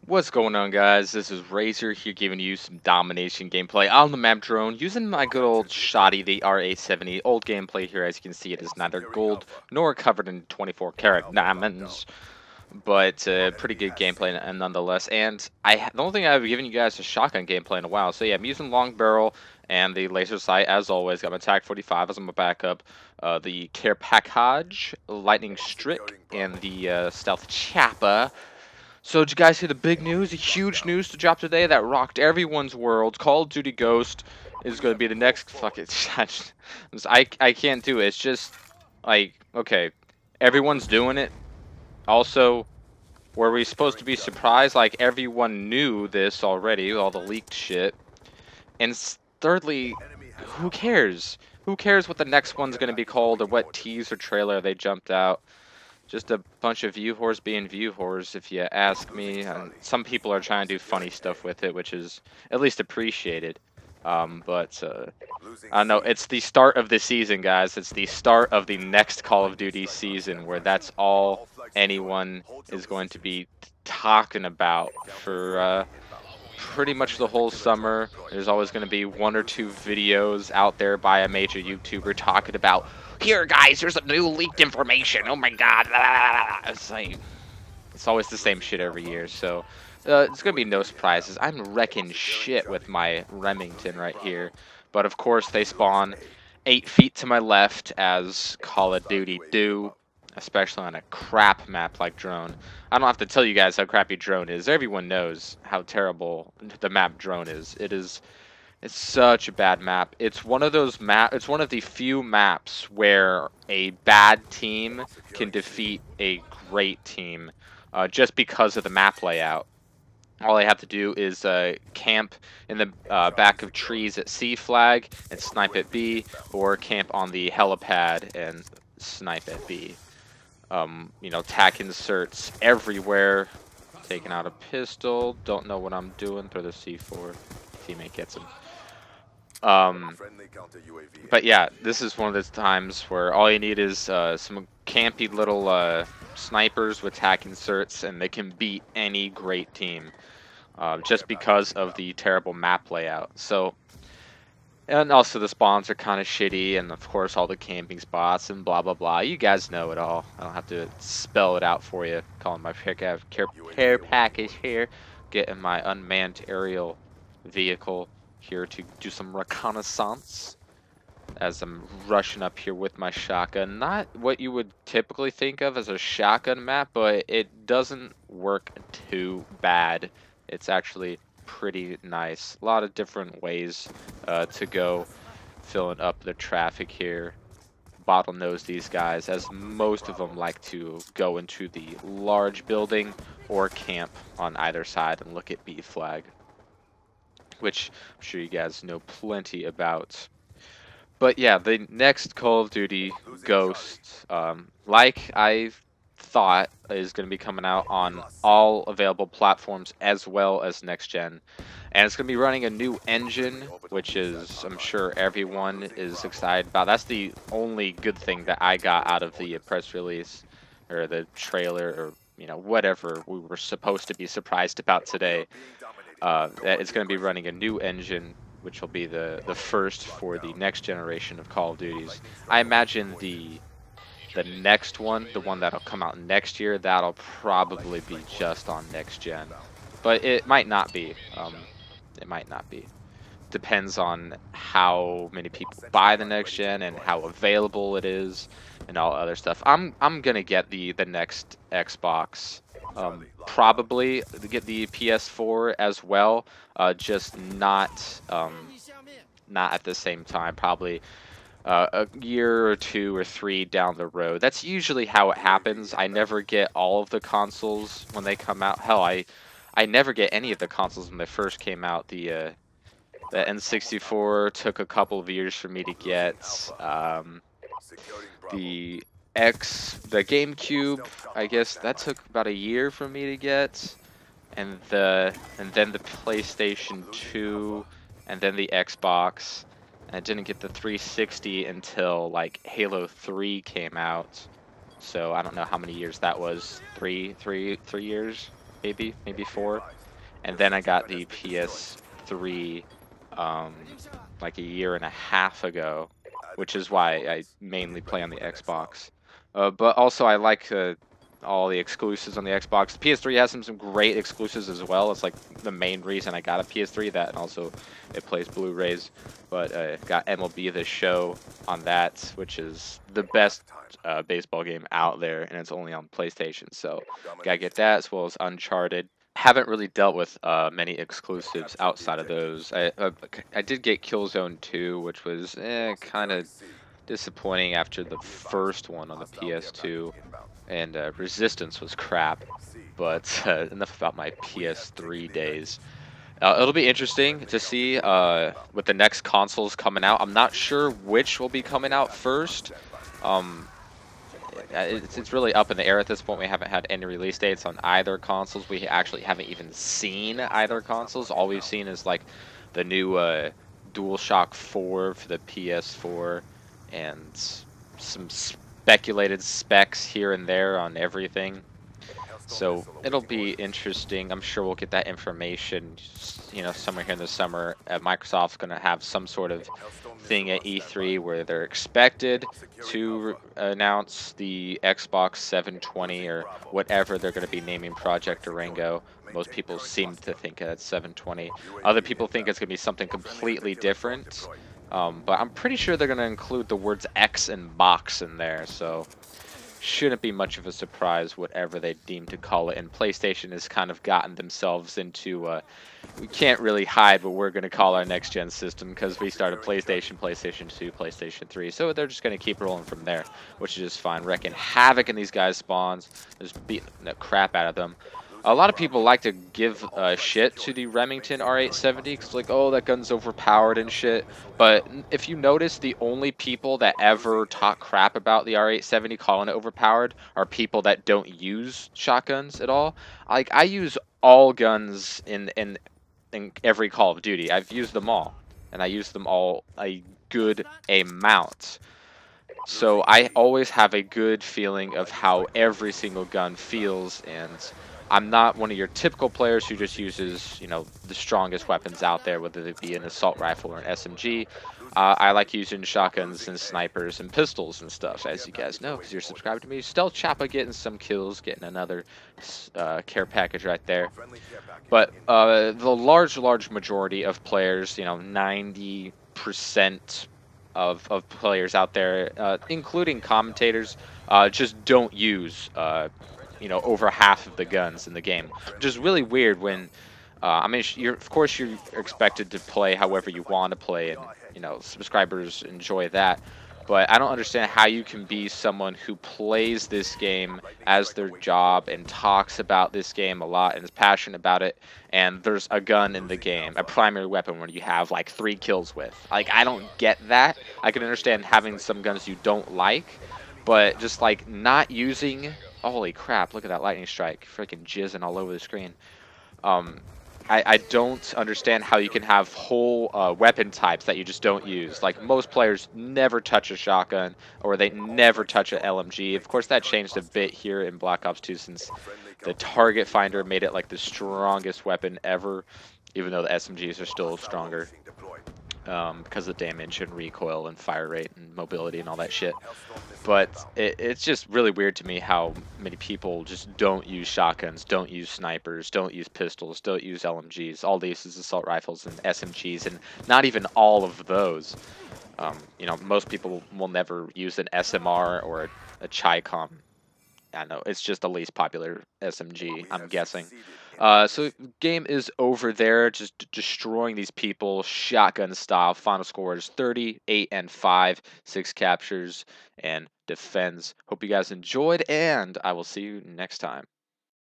What's going on, guys? This is Razor here giving you some domination gameplay on the map drone using my good old shoddy, the R870. Old gameplay here, as you can see, it is neither gold nor covered in 24 karat diamonds, but pretty good gameplay nonetheless. And the only thing I've given you guys is shotgun gameplay in a while. So yeah, I'm using long barrel and the laser sight as always. Got my TAC 45 as my backup, the care package, lightning strick, and the stealth chopper. So did you guys hear the big news, the huge news to drop today that rocked everyone's world? Call of Duty Ghost is going to be the next fucking... I can't do it. It's just, like, okay, everyone's doing it. Also, were we supposed to be surprised? Like, everyone knew this already, all the leaked shit. And thirdly, who cares? Who cares what the next one's going to be called or what teaser trailer they jumped out? Just a bunch of view whores being view whores, if you ask me. And some people are trying to do funny stuff with it, which is at least appreciated. I don't know. It's the start of the season, guys. It's the start of the next Call of Duty season, where that's all anyone is going to be talking about for pretty much the whole summer. There's always going to be one or two videos out there by a major YouTuber talking about, here guys, there's a new leaked information, oh my god. It's like, it's always the same shit every year, so it's gonna be no surprises. I'm wrecking shit with my Remington right here, but of course they spawn 8 feet to my left, as Call of Duty do, especially on a crap map like Drone. I don't have to tell you guys how crappy Drone is. Everyone knows how terrible the map Drone is. It's such a bad map. It's one of those it's one of the few maps where a bad team can defeat a great team just because of the map layout. All I have to do is camp in the back of trees at C flag and snipe at B, or camp on the helipad and snipe at B. You know, tack inserts everywhere. Taking out a pistol. Don't know what I'm doing. Throw the C4. Teammate gets him. But yeah, this is one of those times where all you need is some campy little snipers with tack inserts, and they can beat any great team just because of the terrible map layout. So, and also the spawns are kind of shitty, and of course all the camping spots and blah blah blah. You guys know it all. I don't have to spell it out for you. Calling my care package here, getting my unmanned aerial vehicle here to do some reconnaissance as I'm rushing up here with my shotgun. Not what you would typically think of as a shotgun map, but it doesn't work too bad. It's actually pretty nice. A lot of different ways to go, filling up the traffic here. Bottlenose these guys, as most of them like to go into the large building or camp on either side and look at B flag, which I'm sure you guys know plenty about. But yeah, the next Call of Duty Ghost, like I thought, is going to be coming out on all available platforms as well as next gen. And it's going to be running a new engine, which is, I'm sure everyone is excited about. That's the only good thing that I got out of the press release, or the trailer, or, you know, whatever we were supposed to be surprised about today. That it's going to be running a new engine, which will be the first for the next generation of Call of Duties. I imagine the next one, the one that'll come out next year, that'll probably be just on next gen, but it might not be. It might not be. Depends on how many people buy the next gen and how available it is and all other stuff. I'm gonna get the next Xbox. Probably get the PS4 as well, just not at the same time. Probably a year or 2 or 3 down the road. That's usually how it happens. I never get all of the consoles when they come out. Hell, I never get any of the consoles when they first came out. The N64 took a couple of years for me to get. The GameCube, I guess that took about a year for me to get, and then the PlayStation 2, and then the Xbox. And I didn't get the 360 until like Halo 3 came out. So I don't know how many years that was. 3 years. maybe 4. And then I got the PS3 like a year and a half ago, which is why I mainly play on the Xbox. But also I like all the exclusives on the Xbox. The PS3 has some great exclusives as well. It's like the main reason I got a PS3. That, and also it plays Blu-rays. But got MLB The Show on that, which is the best baseball game out there, and it's only on PlayStation. So gotta get that, as well as Uncharted. Haven't really dealt with many exclusives outside of those. I did get Killzone 2, which was kind of disappointing after the first one on the PS2, and Resistance was crap. But enough about my PS3 days. It'll be interesting to see with the next consoles coming out. I'm not sure which will be coming out first. Um, it's really up in the air at this point. We haven't had any release dates on either consoles. We actually haven't even seen either consoles. All we've seen is like the new DualShock 4 for the PS4 and some speculated specs here and there on everything. So it'll be interesting. I'm sure we'll get that information, you know, somewhere here in the summer. Microsoft's going to have some sort of thing at E3 where they're expected to announce the Xbox 720 or whatever they're going to be naming Project Durango. Most people seem to think it's 720. Other people think it's going to be something completely different. But I'm pretty sure they're going to include the words X and box in there, so shouldn't be much of a surprise whatever they deem to call it. And PlayStation has kind of gotten themselves into we can't really hide what we're going to call our next gen system, because we started PlayStation 2, PlayStation 3, so they're just going to keep rolling from there, which is just fine. Wrecking havoc in these guys' spawns, just beating the crap out of them. A lot of people like to give shit to the Remington R870 because, like, oh, that gun's overpowered and shit. But if you notice, the only people that ever talk crap about the R870 calling it overpowered are people that don't use shotguns at all. Like, I use all guns in every Call of Duty. I've used them all, and I use them all a good amount. So I always have a good feeling of how every single gun feels, and I'm not one of your typical players who just uses, you know, the strongest weapons out there, whether it be an assault rifle or an SMG. I like using shotguns and snipers and pistols and stuff, as you guys know, because you're subscribed to me. Stealth Choppa getting some kills, getting another care package right there. But the large majority of players, you know, 90% of players out there, including commentators, just don't use you know, over half of the guns in the game, which is really weird. When I mean, of course you're expected to play however you want to play, and you know, subscribers enjoy that. But I don't understand how you can be someone who plays this game as their job and talks about this game a lot and is passionate about it, and there's a gun in the game, a primary weapon where you have like 3 kills with. Like, I don't get that. I can understand having some guns you don't like, but just like not using. Holy crap, look at that lightning strike. Freaking jizzing all over the screen. I don't understand how you can have whole weapon types that you just don't use. Like, most players never touch a shotgun, or they never touch an LMG. Of course, that changed a bit here in Black Ops 2 since the target finder made it like the strongest weapon ever, even though the SMGs are still stronger. Because of damage and recoil and fire rate and mobility and all that shit. But it's just really weird to me how many people just don't use shotguns, don't use snipers, don't use pistols, don't use LMGs. All they use is assault rifles and SMGs, and not even all of those. You know, most people will never use an SMR or a Chicom. I know, it's just the least popular SMG, I'm guessing. So game is over there, just destroying these people, shotgun style. Final score is 38 and 5, 6 captures and defends. Hope you guys enjoyed, and I will see you next time.